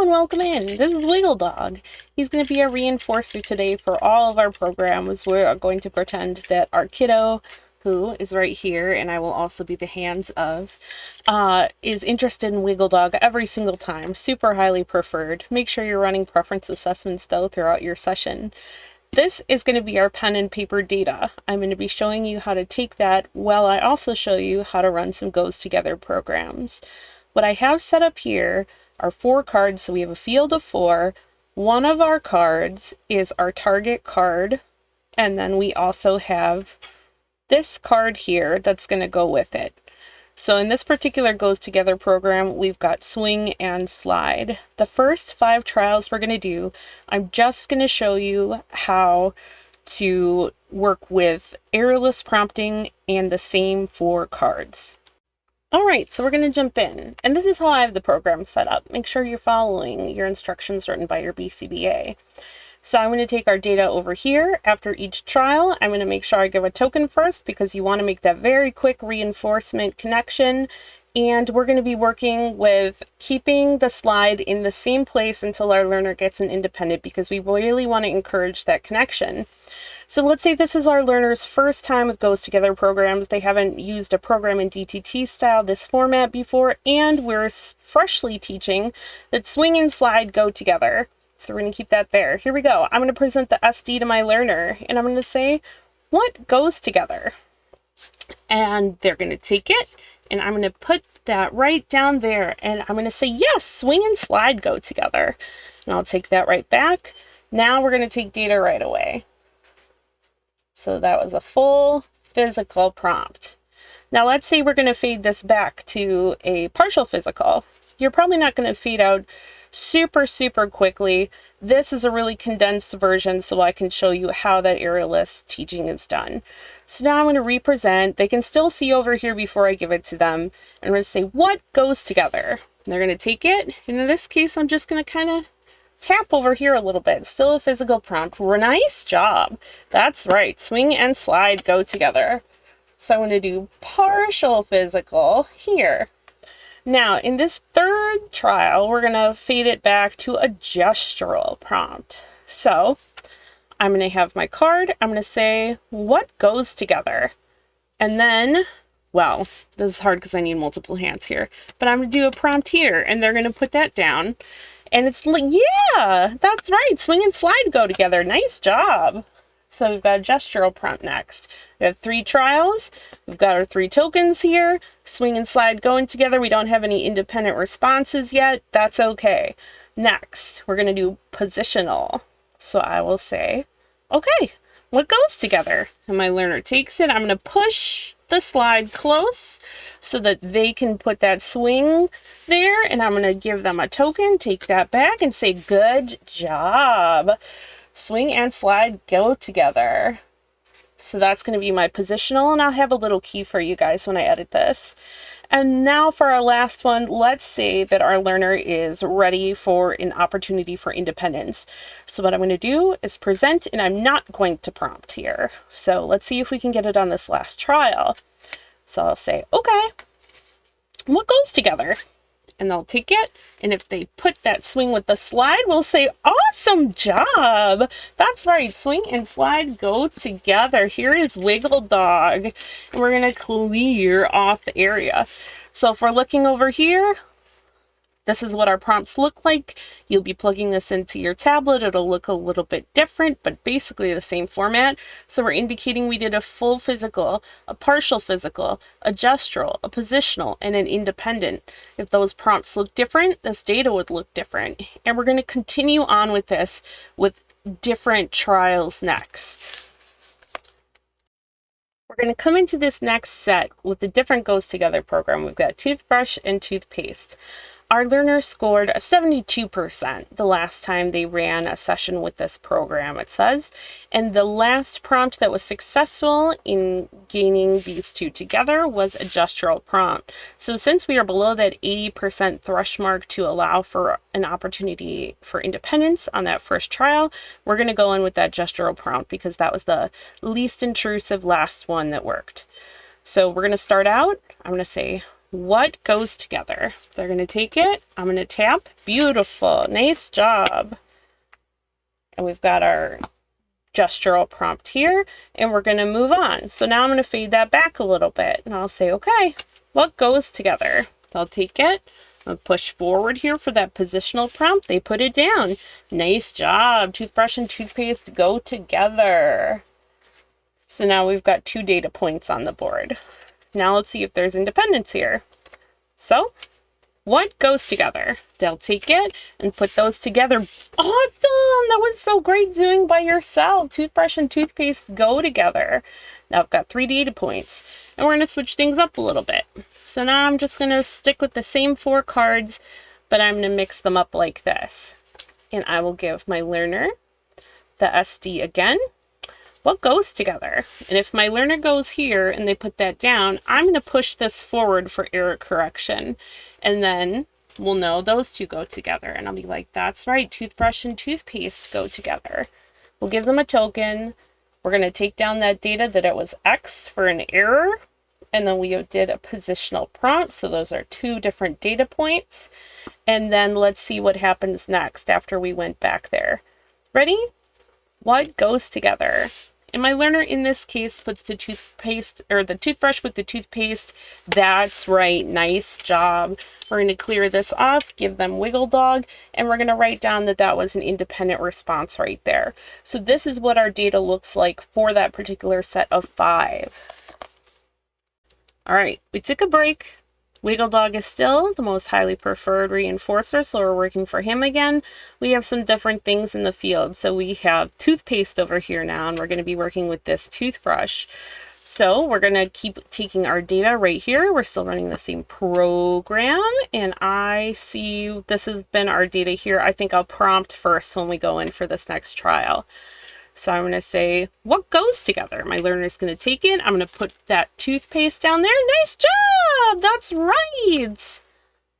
and welcome in. This is Wiggle Dog. He's going to be a reinforcer today for all of our programs. We're going to pretend that our kiddo, who is right here, and I will also be the hands of, is interested in Wiggle Dog every single time. Super highly preferred. Make sure you're running preference assessments though throughout your session. This is going to be our pen and paper data. I'm going to be showing you how to take that while I also show you how to run some goes together programs. What I have set up here are 4 cards, so we have a field of 4. One of our cards is our target card, and then we also have this card here that's going to go with it. So in this particular goes together program, we've got swing and slide. The first 5 trials we're going to do, I'm just going to show you how to work with errorless prompting and the same 4 cards. All right, so we're going to jump in, and this is how I have the program set up. Make sure you're following your instructions written by your BCBA. So I'm going to take our data over here. After each trial, I'm going to make sure I give a token first because you want to make that very quick reinforcement connection. And we're going to be working with keeping the slide in the same place until our learner gets an independent because we really want to encourage that connection. So let's say this is our learner's first time with Goes Together programs. They haven't used a program in DTT style, this format before, and we're freshly teaching that swing and slide go together. So we're going to keep that there. Here we go. I'm going to present the SD to my learner, and I'm going to say, what goes together? And they're going to take it, and I'm going to put that right down there, and I'm going to say, yes, swing and slide go together. And I'll take that right back. Now we're going to take data right away. So that was a full physical prompt. Now let's say we're going to fade this back to a partial physical. You're probably not going to fade out super quickly. This is a really condensed version so I can show you how that errorless teaching is done. So now I'm going to represent. They can still see over here before I give it to them. And I'm going to say, what goes together? And they're going to take it. And in this case, I'm just going to kind of tap over here a little bit. Still a physical prompt. Nice job. That's right. Swing and slide go together. So I'm going to do partial physical here. Now, in this third trial, we're going to fade it back to a gestural prompt. So I'm going to have my card. I'm going to say, what goes together? And then, well, this is hard because I need multiple hands here, but I'm going to do a prompt here, and they're going to put that down. And it's like, yeah, that's right. Swing and slide go together. Nice job. So we've got a gestural prompt next. We have 3 trials. We've got our 3 tokens here. Swing and slide going together. We don't have any independent responses yet. That's okay. Next, we're going to do positional. So I will say, okay, what goes together? And my learner takes it. I'm going to push the slide close so that they can put that swing there, and I'm going to give them a token, take that back, and say, good job. Swing and slide go together. So that's going to be my positional, and I'll have a little key for you guys when I edit this. And now for our last one, let's say that our learner is ready for an opportunity for independence. So what I'm going to do is present, and I'm not going to prompt here. So let's see if we can get it on this last trial. So I'll say, okay, what goes together? And they'll take it, and if they put that swing with the slide, we'll say, awesome job. That's right, swing and slide go together. Here is Wiggle Dog, and we're going to clear off the area. So if we're looking over here, this is what our prompts look like. You'll be plugging this into your tablet. It'll look a little bit different, but basically the same format. So we're indicating we did a full physical, a partial physical, a gestural, a positional, and an independent. If those prompts look different, this data would look different. And we're going to continue on with this with different trials next. We're going to come into this next set with the different goes together program. We've got toothbrush and toothpaste. Our learners scored a 72% the last time they ran a session with this program, it says. And the last prompt that was successful in gaining these 2 together was a gestural prompt. So since we are below that 80% threshold mark to allow for an opportunity for independence on that first trial, we're going to go in with that gestural prompt because that was the least intrusive last one that worked. So we're going to start out. I'm going to say, What goes together? They're going to take it. I'm going to tap. Beautiful. Nice job. And we've got our gestural prompt here, and we're going to move on. So now I'm going to fade that back a little bit, and I'll say, okay, what goes together? I'll take it. I'll push forward here for that positional prompt. They put it down. Nice job. Toothbrush and toothpaste go together. So now we've got 2 data points on the board. Now let's see if there's independence here. So what goes together? They'll take it and put those together. Awesome! That was so great doing by yourself. Toothbrush and toothpaste go together. Now I've got 3 data points, and we're going to switch things up a little bit. So now I'm just going to stick with the same 4 cards, but I'm going to mix them up like this. And I will give my learner the SD again. What goes together? And if my learner goes here and they put that down, I'm going to push this forward for error correction. And then we'll know those 2 go together. And I'll be like, that's right, toothbrush and toothpaste go together. We'll give them a token. We're going to take down that data that it was X for an error. And then we did a positional prompt. So those are 2 different data points. And then let's see what happens next after we went back there. Ready? What goes together? And my learner in this case puts the toothpaste or the toothbrush with the toothpaste. That's right. Nice job. We're going to clear this off, give them wiggle dog, and we're going to write down that that was an independent response right there. So this is what our data looks like for that particular set of 5. All right, we took a break. Wiggle dog is still the most highly preferred reinforcer, so we're working for him again. We have some different things in the field. So we have toothpaste over here now, and we're going to be working with this toothbrush. So we're going to keep taking our data right here. We're still running the same program, and I see this has been our data here. I think I'll prompt first when we go in for this next trial. So I'm going to say, what goes together? My learner is going to take it. I'm going to put that toothpaste down there. Nice job! That's right!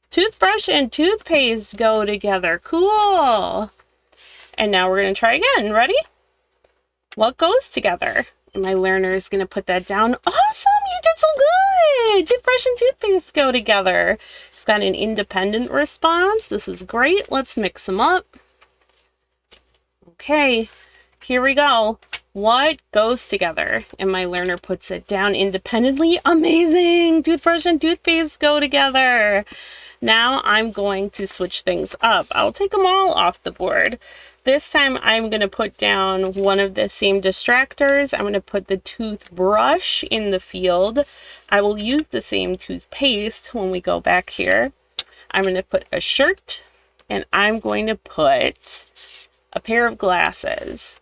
Toothbrush and toothpaste go together. Cool! And now we're going to try again. Ready? What goes together? And my learner is going to put that down. Awesome! You did so good! Toothbrush and toothpaste go together. It's got an independent response. This is great. Let's mix them up. Okay. Here we go. What goes together? And my learner puts it down independently. Amazing! Toothbrush and toothpaste go together. Now I'm going to switch things up. I'll take them all off the board. This time I'm going to put down one of the same distractors. I'm going to put the toothbrush in the field. I will use the same toothpaste when we go back here. I'm going to put a shirt, and I'm going to put a pair of glasses.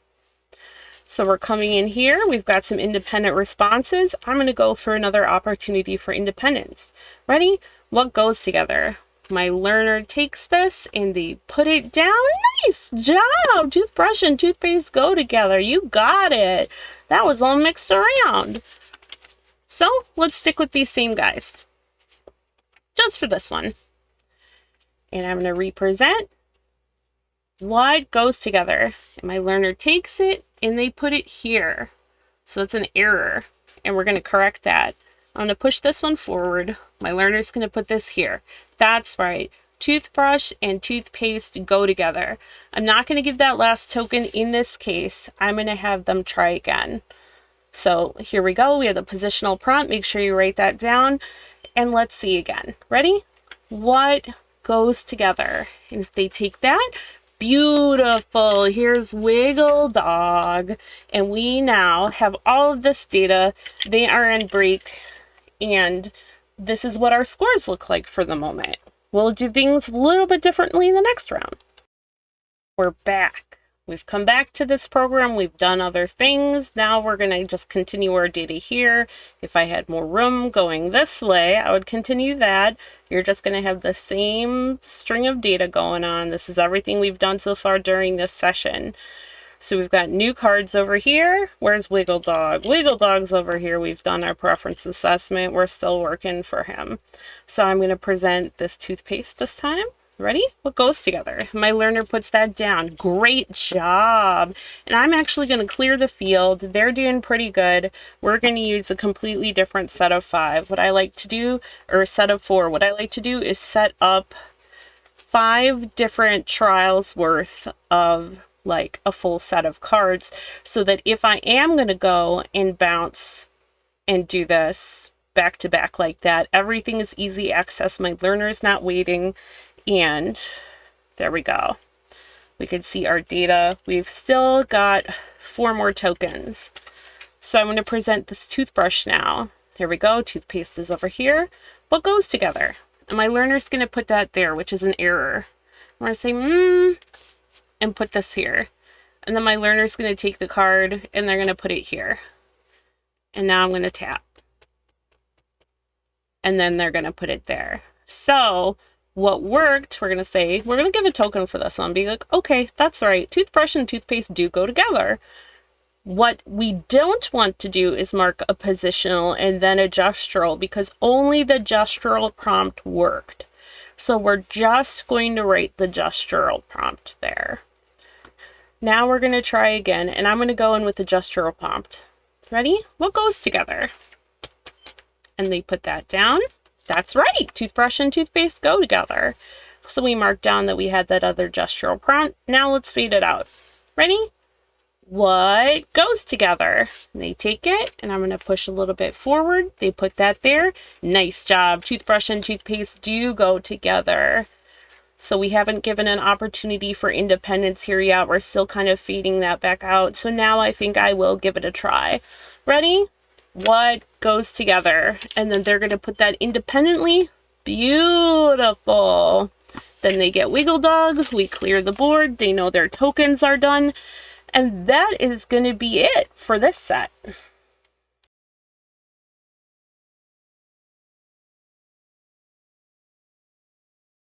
So we're coming in here. We've got some independent responses. I'm going to go for another opportunity for independence. Ready? What goes together? My learner takes this and they put it down. Nice job! Toothbrush and toothpaste go together. You got it. That was all mixed around. So let's stick with these same guys. Just for this one. And I'm going to represent what goes together. And my learner takes it and they put it here. So that's an error. And we're going to correct that. I'm going to push this one forward. My learner's going to put this here. That's right. Toothbrush and toothpaste go together. I'm not going to give that last token in this case. I'm going to have them try again. So here we go. We have the positional prompt. Make sure you write that down. And let's see again. Ready? What goes together? And if they take that, beautiful. Here's Wiggle Dog. And we now have all of this data. They are in break. And this is what our scores look like for the moment. We'll do things a little bit differently in the next round. We're back. We've come back to this program. We've done other things. Now we're going to just continue our data here. If I had more room going this way, I would continue that. You're just going to have the same string of data going on. This is everything we've done so far during this session. So we've got new cards over here. Where's Wiggle Dog? Wiggle Dog's over here. We've done our preference assessment. We're still working for him. So I'm going to present this toothpaste this time. Ready? What goes together? My learner puts that down. Great job. And I'm actually going to clear the field. They're doing pretty good. We're going to use a completely different set of 5. What I like to do, or a set of 4, what I like to do is set up 5 different trials worth of like a full set of cards, so that if I am going to go and bounce and do this back to back like that, everything is easy access. My learner is not waiting. And there we go. We can see our data. We've still got 4 more tokens. So I'm going to present this toothbrush now. Here we go. Toothpaste is over here. What goes together? And my learner's going to put that there, which is an error. I'm going to say, and put this here. And then my learner's going to take the card and they're going to put it here. And now I'm going to tap. And then they're going to put it there. So what worked, we're going to say, we're going to give a token for this one. Be like, okay, that's right. Toothbrush and toothpaste do go together. What we don't want to do is mark a positional and then a gestural, because only the gestural prompt worked. So we're just going to write the gestural prompt there. Now we're going to try again, and I'm going to go in with the gestural prompt. Ready? What goes together? And they put that down. That's right. Toothbrush and toothpaste go together. So we marked down that we had that other gestural prompt. Now let's fade it out. Ready? What goes together? And they take it, and I'm going to push a little bit forward. They put that there. Nice job. Toothbrush and toothpaste do go together. So we haven't given an opportunity for independence here yet. We're still kind of fading that back out. So now I think I will give it a try. Ready? What goes together? And then they're going to put that independently. Beautiful. Then they get wiggle dogs. We clear the board. They know their tokens are done. And that is going to be it for this set.